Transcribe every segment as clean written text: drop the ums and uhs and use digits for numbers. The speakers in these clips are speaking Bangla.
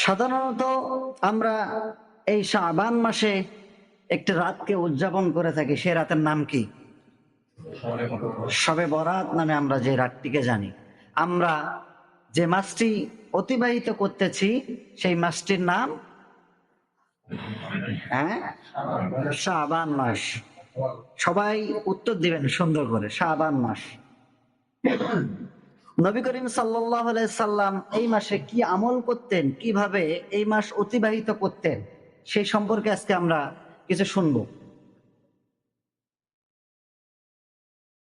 সাধারণত আমরা এই শাবান মাসে একটি রাতকে উদযাপন করে থাকি। সে রাতের নাম কি? শবে বরাত নামে আমরা যে রাতটিকে জানি। আমরা যে মাসটি অতিবাহিত করতেছি সেই মাসটির নাম শাবান মাস। সবাই উত্তর দিবেন সুন্দর করে, শাবান মাস। নবী করিম সাল্লাল্লাহু আলাইহি সাল্লাম এই মাসে কি আমল করতেন, কিভাবে এই মাস অতিবাহিত করতেন, সেই সম্পর্কে আজকে আমরা কিছু শুনব।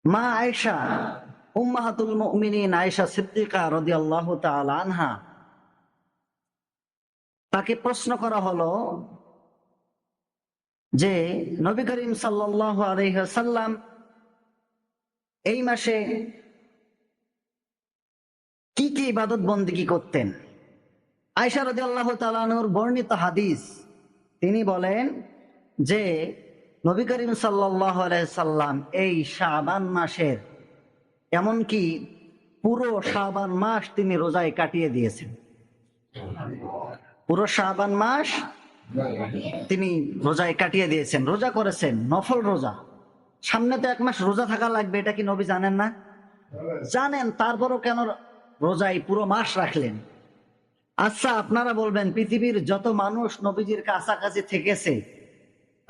মা আয়েশা উম্মাহাতুল মুমিনিন আয়েশা সিদ্দিকা রাদিয়াল্লাহু তাআলা আনহা, তাকে প্রশ্ন করা হলো যে নবী করিম সাল্লাল্লাহু আলাইহি ওয়াসাল্লাম এই মাসে কি কি ইবাদত বন্দেগী করতেন। আয়েশা রাদিয়াল্লাহু তাআলা আনহার বর্ণিত হাদিস, তিনি বলেন যে নবী করিম সাল্লাল্লাহু আলাইহি সাল্লাম এই শাবান মাসের এমনকি পুরো শাবান মাস তিনি রোজায় কাটিয়ে দিয়েছেন। পুরো শাবান মাস তিনি রোজায় কাটিয়ে দিয়েছেন, রোজা করেছেন, নফল রোজা। সামনে তো 1 মাস রোজা থাকা লাগবে, এটা কি নবী জানেন না? জানেন, তারপরও কেন রোজায় পুরো মাস রাখলেন? আচ্ছা, আপনারা বলবেন পৃথিবীর যত মানুষ নবীজির কাছাকাছি থেকেছে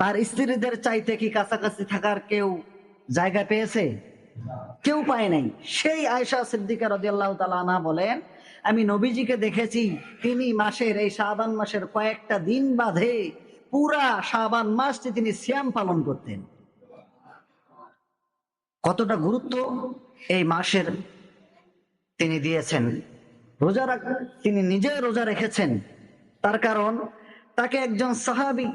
তার স্ত্রীদের চাইতে কি কাছাকাছি থাকার কেউ জায়গা পেয়েছে? কেউ পায় নাই। সেই আয়েশা সিদ্দিকা রাদিয়াল্লাহু তাআলা আনহা বলেন, আমি নবীজিকে দেখেছি তিনি মাসের এই শাবান মাসের কয়েকটা দিন বাদে পুরা শাবান মাসটি তিনি সিয়াম পালন করতেন। কতটা গুরুত্ব এই মাসের তিনি দিয়েছেন। রোজা তিনি নিজে রোজা রেখেছেন। তার কারণ তাকে একজন সাহাবী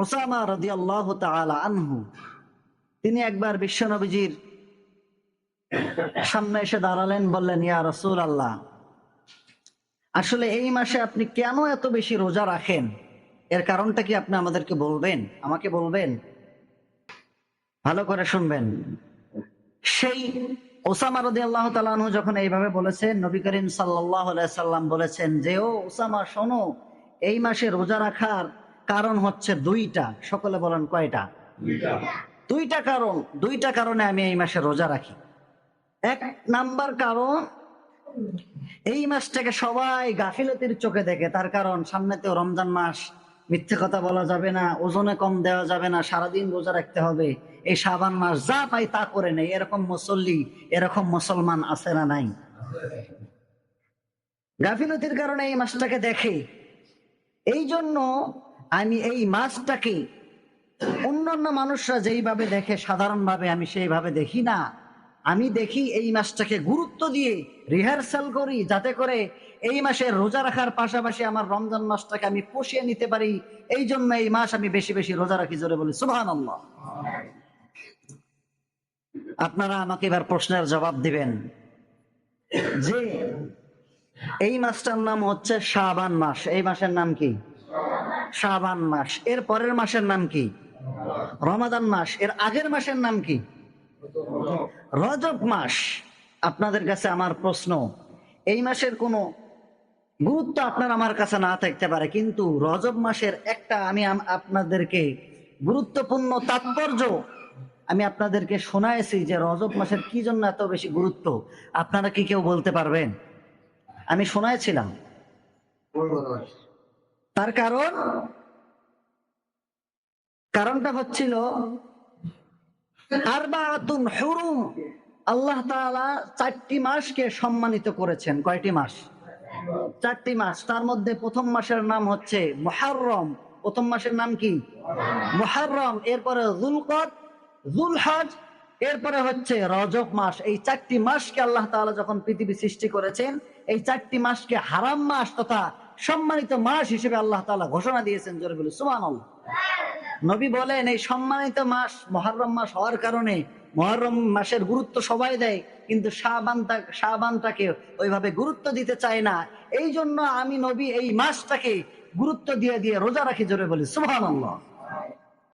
উসামা রাদিয়াল্লাহু তাআলা আনহু, তিনি একবার বিশ্ব নবীজির সামনে এসে দাঁড়ালেন, বললেন, ইয়া রাসূলুল্লাহ, আসলে এই মাসে আপনি কেন এত বেশি রোজা রাখেন, এর কারণটা কি আপনি আমাদেরকে বলবেন, আমাকে বলবেন? ভালো করে শুনবেন। সেই ওসামা রাদিয়াল্লাহু তাআলা আনহু যখন এইভাবে বলেছেন, নবী করিম সাল্লাল্লাহু আলাইহি সাল্লাম বলেছেন যে, ও ওসামা শোনো, এই মাসে রোজা রাখার কারণ হচ্ছে 2টা। সকলে বলেন কয়টা? 2টা কারণ। 2টা কারণে আমি এই মাসে রোজা রাখি। 1 নাম্বার কারণ, এই মাসটাকে সবাই গাফিলতির চোখে দেখে। তার কারণ সামনে তো রমজান মাস, মিথ্যে কথা বলা যাবে না, ওজনে কম দেওয়া যাবে না, সারাদিন রোজা রাখতে হবে। এই শাবান মাস যা পাই তা করে নেই, এরকম মুসল্লি, এরকম মুসলমান আছে না নাই? গাফিলতির কারণে এই মাসটাকে দেখে। এই জন্য আমি এই মাসটাকে অন্যান্য মানুষরা যেইভাবে দেখে সাধারণভাবে আমি সেইভাবে দেখি না। আমি দেখি এই মাসটাকে গুরুত্ব দিয়ে রিহার্সাল করি, যাতে করে এই মাসে রোজা রাখার পাশাপাশি আমার রমজান মাসটাকে আমি পুষিয়ে নিতে পারি। এই জন্য এই মাস আমি বেশি বেশি রোজা রাখি। জোরে বলি সুবহানাল্লাহ। আপনারা আমাকে এবার প্রশ্নের জবাব দিবেন যে এই মাসটার নাম হচ্ছে শাবান মাস। এই মাসের নাম কি? শাবান মাস। এর পরের মাসের নাম কি? রমাদান মাস। এর আগের মাসের নাম কি? রজব মাস। আপনাদের কাছে আমার প্রশ্ন, এই মাসের কোনো গুরুত্ব আপনার আমার কাছে না থাকতে পারে, কিন্তু রজব মাসের একটা আমি আপনাদেরকে গুরুত্বপূর্ণ তাৎপর্য আমি আপনাদেরকে শোনাইছি যে রজব মাসের কি জন্য এত বেশি গুরুত্ব। আপনারা কি কেউ বলতে পারবেন? আমি শোনাইছিলাম। তার কারণটা হচ্ছিল আরবাতুন হুরুম। আল্লাহ তাআলা 4টি মাসকে সম্মানিত করেছেন। কয়টি মাস? 4টি মাস। তার মধ্যে প্রথম মাসের নাম হচ্ছে মুহররম। প্রথম মাসের নাম কি? মুহররম। এরপরে যুলকদ, যুলহজ, এরপরে হচ্ছে রজব মাস। এই 4টি মাসকে আল্লাহ তাআলা যখন পৃথিবী সৃষ্টি করেছেন, এই 4টি মাসকে হারাম মাস তথা সম্মানিত মাস হিসেবে আল্লাহ তাআলা ঘোষণা দিয়েছেন। জোরে বলি সুবহানাল্লাহ। নবী বলেন, এই সম্মানিত মাস মুহররম মাস হওয়ার কারণে মুহররম মাসের গুরুত্ব সবাই দেয়, কিন্তু শাবানটাকে ওইভাবে গুরুত্ব দিতে চায় না। এই জন্য আমি নবী এই মাসটাকে গুরুত্ব দিয়ে দিয়ে রোজা রাখি। জোরে বলি সুবহানাল্লাহ।